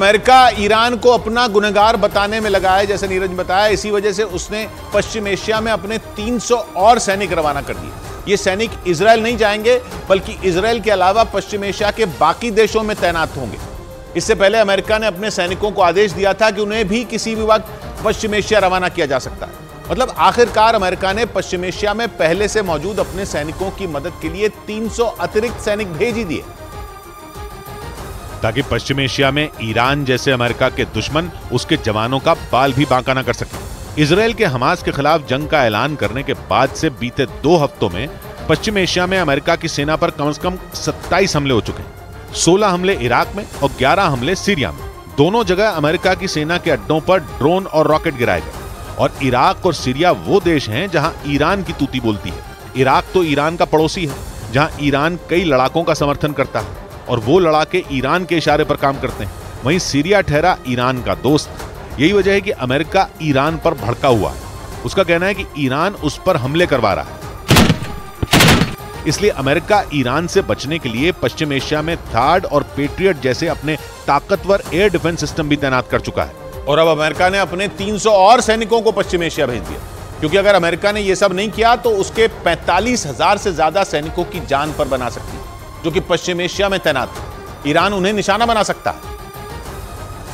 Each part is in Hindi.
अमेरिका ईरान को अपना गुनहगार बताने में लगा है, जैसे नीरज बताया। इसी वजह से उसने पश्चिम एशिया में अपने 300 और सैनिक रवाना कर दिए। ये सैनिक इजराइल नहीं जाएंगे, बल्कि इजराइल के अलावा पश्चिम एशिया के बाकी देशों में तैनात होंगे। इससे पहले अमेरिका ने अपने सैनिकों को आदेश दिया था कि उन्हें भी किसी भी वक्त पश्चिम एशिया रवाना किया जा सकता है। मतलब आखिरकार अमेरिका ने पश्चिम एशिया में पहले से मौजूद अपने सैनिकों की मदद के लिए 300 अतिरिक्त सैनिक भेज ही दिए, ताकि पश्चिम एशिया में ईरान जैसे अमेरिका के दुश्मन उसके जवानों का बाल भी बांका न कर सके। इजराइल के हमास के खिलाफ जंग का ऐलान करने के बाद से बीते 2 हफ्तों में पश्चिम एशिया में अमेरिका की सेना पर कम से कम 27 हमले हो चुके हैं। 16 हमले इराक में और 11 हमले सीरिया में। दोनों जगह अमेरिका की सेना के अड्डों पर ड्रोन और रॉकेट गिराए गए। और इराक और सीरिया वो देश हैं जहां ईरान की तूती बोलती है। इराक तो ईरान का पड़ोसी है, जहां ईरान कई लड़ाकों का समर्थन करता है और वो लड़ाके ईरान के इशारे पर काम करते हैं। वहीं सीरिया ठहरा ईरान का दोस्त। यही वजह है कि अमेरिका ईरान पर भड़का हुआ है। उसका कहना है कि ईरान उस पर हमले करवा रहा है। इसलिए अमेरिका ईरान से बचने के लिए पश्चिम एशिया में थार्ड और पेट्रियट जैसे अपने ताकतवर एयर डिफेंस सिस्टम भी तैनात कर चुका है। और अब अमेरिका ने अपने 300 और सैनिकों को पश्चिम एशिया भेज दिया, क्योंकि अगर अमेरिका ने यह सब नहीं किया तो उसके 45,000 से ज्यादा सैनिकों की जान पर बना सकती है, जो कि पश्चिम एशिया में तैनात है। ईरान उन्हें निशाना बना सकता है।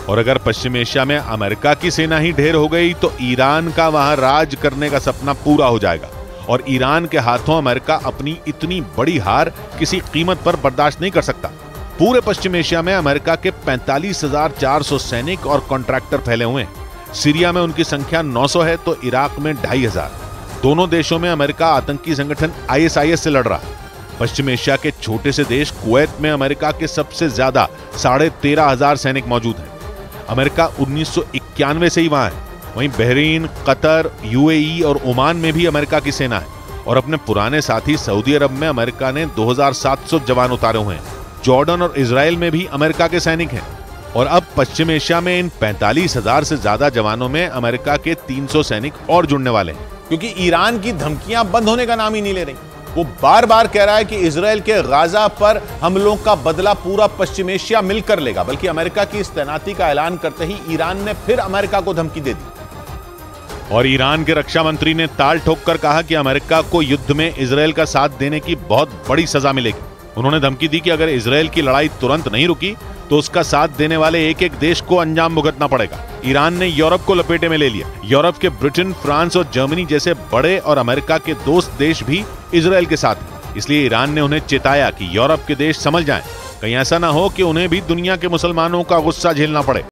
और अगर पश्चिम एशिया में अमेरिका की सेना ही ढेर हो गई तो ईरान का वहां राज करने का सपना पूरा हो जाएगा। और ईरान के हाथों अमेरिका अपनी इतनी बड़ी हार किसी कीमत पर बर्दाश्त नहीं कर सकता। पूरे पश्चिम एशिया में अमेरिका के 45,400 सैनिक और कॉन्ट्रैक्टर फैले हुए हैं। सीरिया में उनकी संख्या 900 है तो इराक में 2,500। दोनों देशों में अमेरिका आतंकी संगठन ISIS से लड़ रहा है। पश्चिम एशिया के छोटे से देश कुवैत में अमेरिका के सबसे ज्यादा 13,500 सैनिक मौजूद हैं। अमेरिका 1991 से ही वहां है। वहीं बहरीन, कतर, UAE और ओमान में भी अमेरिका की सेना है। और अपने पुराने साथी सऊदी अरब में अमेरिका ने 2,700 जवान उतारे हुए हैं। जॉर्डन और इजराइल में भी अमेरिका के सैनिक हैं। और अब पश्चिम एशिया में इन 45,000 से ज्यादा जवानों में अमेरिका के 300 सैनिक और जुड़ने वाले हैं। क्योंकि ईरान की धमकियां बंद होने का नाम ही नहीं ले रही। वो बार बार कह रहा है कि इजराइल के गाजा पर हमलों का बदला पूरा पश्चिम एशिया मिलकर लेगा। बल्कि अमेरिका की इस तैनाती का ऐलान करते ही ईरान ने फिर अमेरिका को धमकी दे दी। और ईरान के रक्षा मंत्री ने ताल ठोककर कहा कि अमेरिका को युद्ध में इजराइल का साथ देने की बहुत बड़ी सजा मिलेगी। उन्होंने धमकी दी कि अगर इजराइल की लड़ाई तुरंत नहीं रुकी तो उसका साथ देने वाले एक एक देश को अंजाम भुगतना पड़ेगा। ईरान ने यूरोप को लपेटे में ले लिया। यूरोप के ब्रिटेन, फ्रांस और जर्मनी जैसे बड़े और अमेरिका के दोस्त देश भी इजराइल के साथ हैं। इसलिए ईरान ने उन्हें चेताया कि यूरोप के देश समझ जाएं, कहीं ऐसा ना हो कि उन्हें भी दुनिया के मुसलमानों का गुस्सा झेलना पड़े।